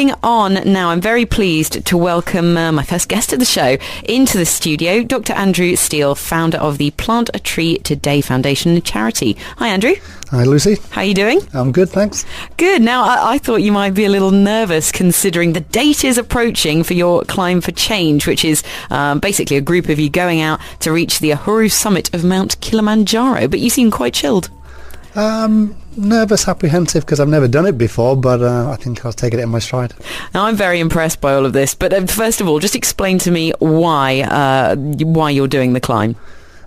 moving on now, I'm very pleased to welcome my first guest of the show into the studio, Dr. Andrew Steele, founder of the Plant a Tree Today Foundation and charity. Hi, Andrew. Hi, Lucy. How are you doing? I'm good, thanks. Good. Now, I thought you might be a little nervous considering the date is approaching for your Climb for Change, which is basically a group of you going out to reach the Uhuru summit of Mount Kilimanjaro, but you seem quite chilled. Nervous, apprehensive, because I've never done it before, but I think I'll take it in my stride. Now, I'm very impressed by all of this, but first of all, just explain to me why you're doing the climb.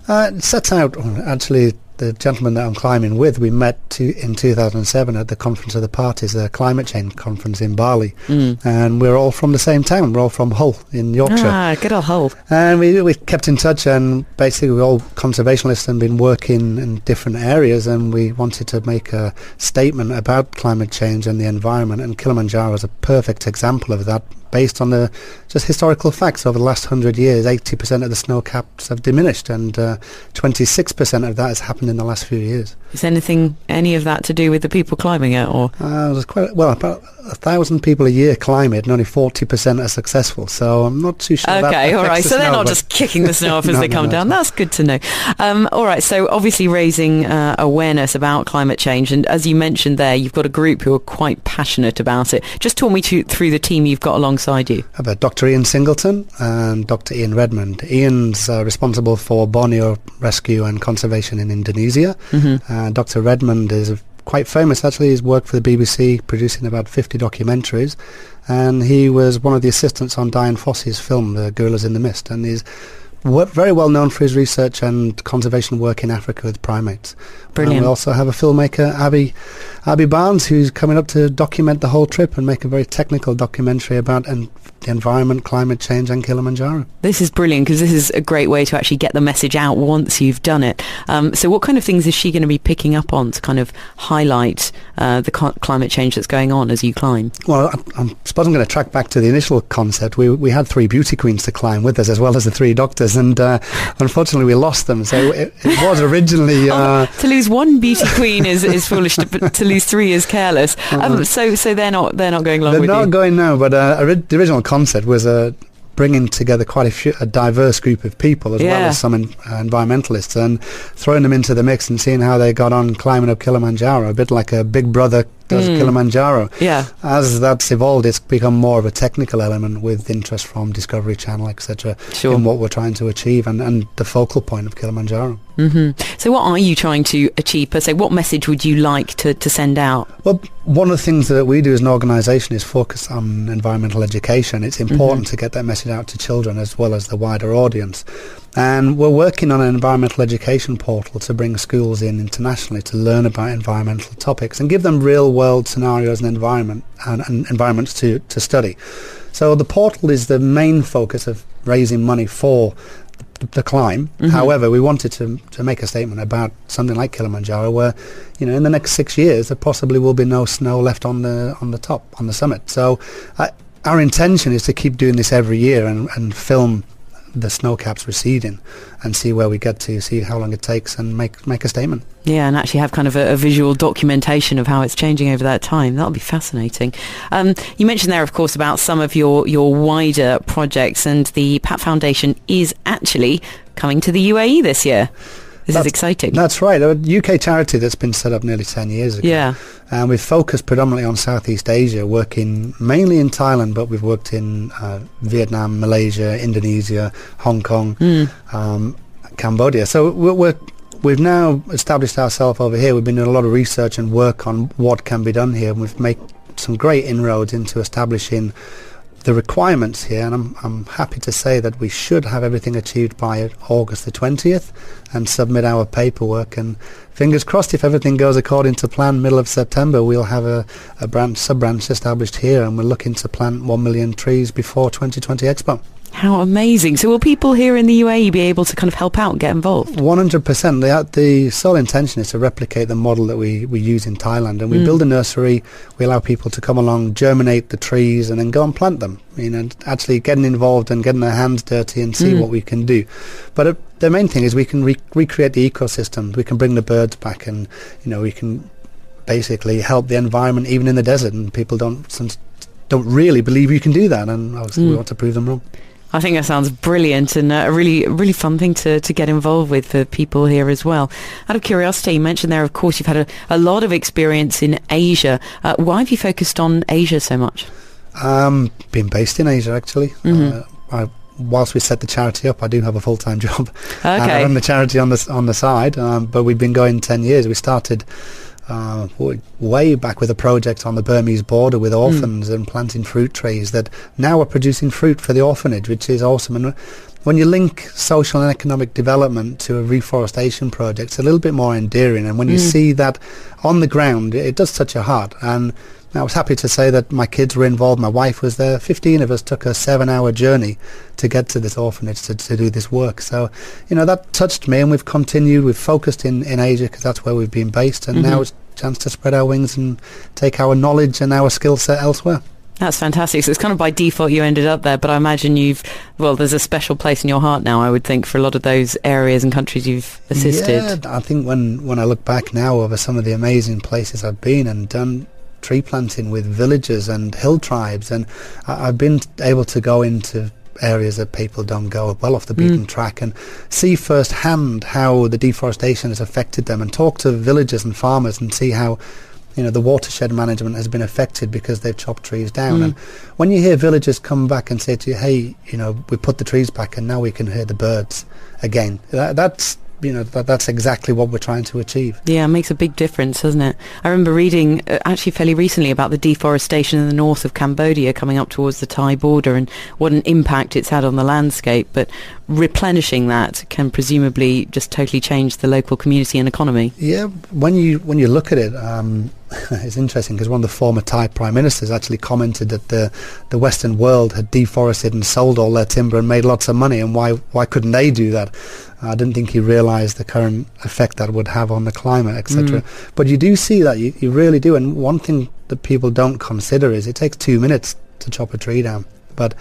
It sets out, actually, the gentleman that I'm climbing with, we met in 2007 at the conference of the parties, the climate change conference in Bali, and we're all from the same town. We're all from Hull in Yorkshire. Ah, good old Hull. And we kept in touch, and basically we're all conservationists and been working in different areas, and we wanted to make a statement about climate change and the environment, and Kilimanjaro is a perfect example of that. Based on the just historical facts, over the last 100 years, 80% of the snow caps have diminished, and 26% of that has happened in the last few years. Is any of that to do with the people climbing it, or? There's about 1,000 people a year climb it, and only 40% are successful. So I'm not too sure. Okay, all right. So they're not just kicking the snow off as they come down. That's good to know. All right. So obviously raising awareness about climate change, and as you mentioned there, you've got a group who are quite passionate about it. Just talk me through the team you've got alongside you. About Dr. Ian Singleton and Dr. Ian Redmond. Ian's responsible for Borneo rescue and conservation in Indonesia. Dr. Redmond is quite famous, actually. He's worked for the BBC, producing about 50 documentaries, and he was one of the assistants on Dian Fossey's film, The Gorillas in the Mist, and he's very well known for his research and conservation work in Africa with primates. Brilliant. And we also have a filmmaker, Abby Barnes, who's coming up to document the whole trip and make a very technical documentary about the environment, climate change and Kilimanjaro. This is brilliant, because this is a great way to actually get the message out once you've done it. So what kind of things is she going to be picking up on to kind of highlight the climate change that's going on as you climb? Well, I suppose I'm going to track back to the initial concept. We had 3 beauty queens to climb with us, as well as the 3 doctors, and unfortunately we lost them. So it was originally... to lose 1 beauty queen is foolish, but to lose 3 is careless. So they're not going along with you? They're not going now, but the original concept was bringing together quite a diverse group of people, as well as some environmentalists, and throwing them into the mix and seeing how they got on climbing up Kilimanjaro, a bit like a Big Brother does Kilimanjaro. Yeah. As that's evolved, it's become more of a technical element with interest from Discovery Channel, etc., in what we're trying to achieve, and the focal point of Kilimanjaro. So what are you trying to achieve per se? What message would you like to send out? Well, one of the things that we do as an organisation is focus on environmental education. It's important to get that message out to children as well as the wider audience. And we're working on an environmental education portal to bring schools in internationally to learn about environmental topics and give them real-world scenarios and environments to study. So the portal is the main focus of raising money for the climb. However, we wanted to make a statement about something like Kilimanjaro, where, in the next 6 years there possibly will be no snow left on the top, on the summit. So our intention is to keep doing this every year and film the snow caps receding and see where we get to, see how long it takes, and make a statement. Yeah, and actually have kind of a visual documentation of how it's changing over that time. That'll be fascinating. You mentioned there, of course, about some of your wider projects, and the PATT Foundation is actually coming to the UAE this year. This is exciting. That's right. A UK charity that's been set up nearly 10 years ago. Yeah. And we've focused predominantly on Southeast Asia, working mainly in Thailand, but we've worked in Vietnam, Malaysia, Indonesia, Hong Kong, Cambodia. So we've now established ourselves over here. We've been doing a lot of research and work on what can be done here, and we've made some great inroads into establishing the requirements here, and I'm happy to say that we should have everything achieved by August the 20th and submit our paperwork, and fingers crossed, if everything goes according to plan, middle of September we'll have a sub-branch established here, and we're looking to plant 1 million trees before 2020 Expo. How amazing. So will people here in the UAE be able to kind of help out and get involved? 100%. The sole intention is to replicate the model that we use in Thailand, and we build a nursery, we allow people to come along, germinate the trees, and then go and plant them. Actually getting involved and getting their hands dirty and see what we can do. But the main thing is we can recreate the ecosystem. We can bring the birds back, and we can basically help the environment even in the desert, and people don't don't really believe you can do that, and obviously we want to prove them wrong. I think that sounds brilliant and a really fun thing to get involved with for people here as well. Out of curiosity, you mentioned there, of course, you've had a lot of experience in Asia. Why have you focused on Asia so much? Been based in Asia, actually. Whilst we set the charity up, I do have a full-time job. Okay. I run the charity on the side, but we've been going 10 years. We started way back with a project on the Burmese border with orphans and planting fruit trees that now are producing fruit for the orphanage, which is awesome. And when you link social and economic development to a reforestation project, it's a little bit more endearing. And when you see that on the ground, it does touch your heart. And I was happy to say that my kids were involved. My wife was there. 15 of us took a 7-hour journey to get to this orphanage to do this work. So, that touched me, and we've continued. We've focused in Asia because that's where we've been based, and now it's a chance to spread our wings and take our knowledge and our skill set elsewhere. That's fantastic. So it's kind of by default you ended up there, but I imagine there's a special place in your heart now, I would think, for a lot of those areas and countries you've assisted. Yeah, I think when I look back now over some of the amazing places I've been and done tree planting with villagers and hill tribes, and I've been able to go into areas that people don't go well off the beaten track and see firsthand how the deforestation has affected them, and talk to villagers and farmers and see how the watershed management has been affected because they've chopped trees down. And when you hear villagers come back and say to you, hey, we put the trees back and now we can hear the birds again, that's exactly what we're trying to achieve. Yeah, it makes a big difference, doesn't it? I remember reading actually fairly recently about the deforestation in the north of Cambodia coming up towards the Thai border and what an impact it's had on the landscape, but replenishing that can presumably just totally change the local community and economy. Yeah, when you look at it, it's interesting because one of the former Thai prime ministers actually commented that the Western world had deforested and sold all their timber and made lots of money, and why couldn't they do that? I didn't think he realised the current effect that would have on the climate, etc. But you do see that, you really do. And one thing that people don't consider is it takes 2 minutes to chop a tree down, but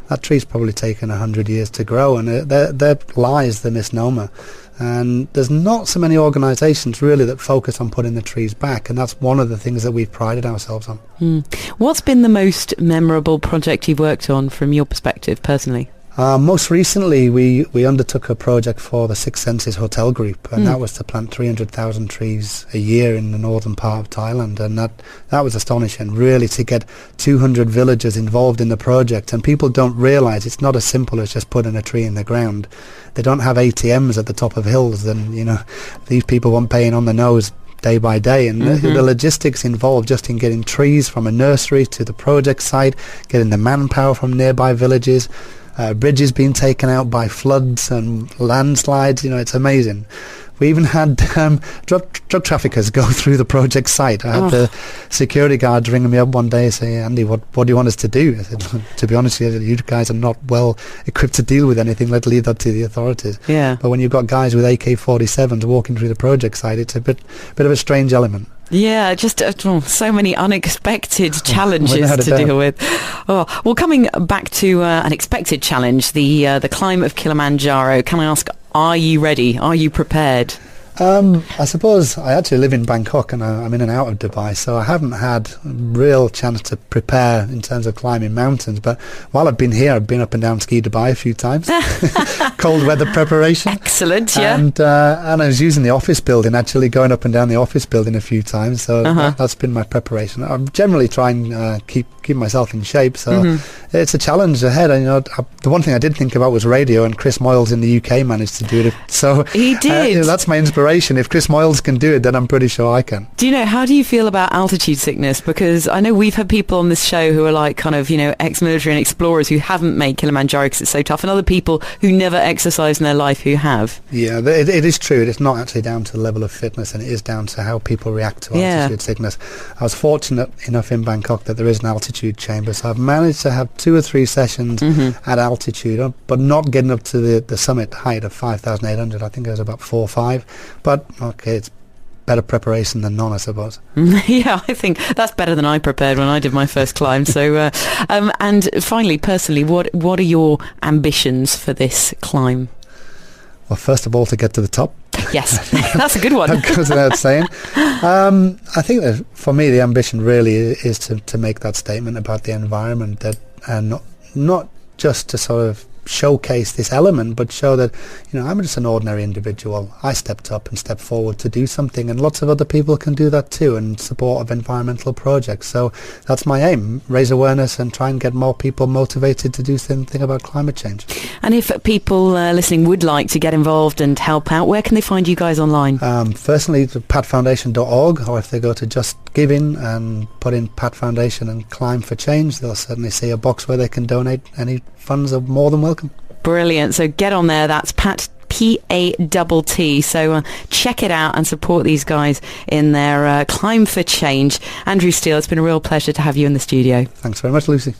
that tree's probably taken 100 years to grow, and there lies the misnomer. And there's not so many organisations really that focus on putting the trees back, and that's one of the things that we've prided ourselves on. What's been the most memorable project you've worked on from your perspective personally? Most recently, we undertook a project for the Six Senses Hotel Group, and that was to plant 300,000 trees a year in the northern part of Thailand, and that was astonishing, really, to get 200 villagers involved in the project. And people don't realise it's not as simple as just putting a tree in the ground. They don't have ATMs at the top of hills, and these people weren't paying on the nose day by day, and the logistics involved just in getting trees from a nursery to the project site, getting the manpower from nearby villages, bridges being taken out by floods and landslides. It's amazing. We even had drug traffickers go through the project site. I had the security guards ringing me up one day and say, Andy, what do you want us to do? I said, to be honest with you guys are not well equipped to deal with anything. Let's leave that to the authorities. Yeah. But when you've got guys with AK-47s walking through the project site, it's a bit of a strange element. Yeah, just so many unexpected challenges to deal with. Well, coming back to an expected challenge, the climb of Kilimanjaro, can I ask, are you ready? Are you prepared? I suppose I actually live in Bangkok and I'm in and out of Dubai, so I haven't had a real chance to prepare in terms of climbing mountains. But while I've been here, I've been up and down Ski Dubai a few times. Cold weather preparation. Excellent, yeah. And I was using the office building, actually going up and down the office building a few times. So that's been my preparation. I'm generally trying to keep myself in shape. So it's a challenge ahead. And, the one thing I did think about was radio, and Chris Moyles in the UK managed to do it. So he did. That's my inspiration. If Chris Moyles can do it, then I'm pretty sure I can. Do you know, how do you feel about altitude sickness? Because I know we've had people on this show who are like kind of, ex-military and explorers who haven't made Kilimanjaro because it's so tough, and other people who never exercised in their life who have. Yeah, it is true. It's not actually down to the level of fitness, and it is down to how people react to altitude sickness. I was fortunate enough in Bangkok that there is an altitude chamber, so I've managed to have 2 or 3 sessions at altitude, but not getting up to the summit height of 5,800. I think it was about 4 or 5. But, okay, it's better preparation than none, I suppose. Yeah, I think that's better than I prepared when I did my first climb. So, and finally, personally, what are your ambitions for this climb? Well, first of all, to get to the top. Yes, that's a good one. That goes without saying. I think that for me, the ambition really is to make that statement about the environment, that and not just to sort of showcase this element, but show that, you know, I'm just an ordinary individual. I stepped up and stepped forward to do something, and lots of other people can do that too in support of environmental projects. So that's my aim: raise awareness and try and get more people motivated to do something about climate change. And if people listening would like to get involved and help out, where can they find you guys online? Firstly, to pattfoundation.org, or if they go to Just Giving and put in Patt Foundation and Climb for Change, they'll certainly see a box where they can donate. Any funds are more than welcome. Brilliant. So get on there. That's Patt, PATT. So check it out and support these guys in their Climb for Change. Andrew Steele, it's been a real pleasure to have you in the studio. Thanks very much, Lucy.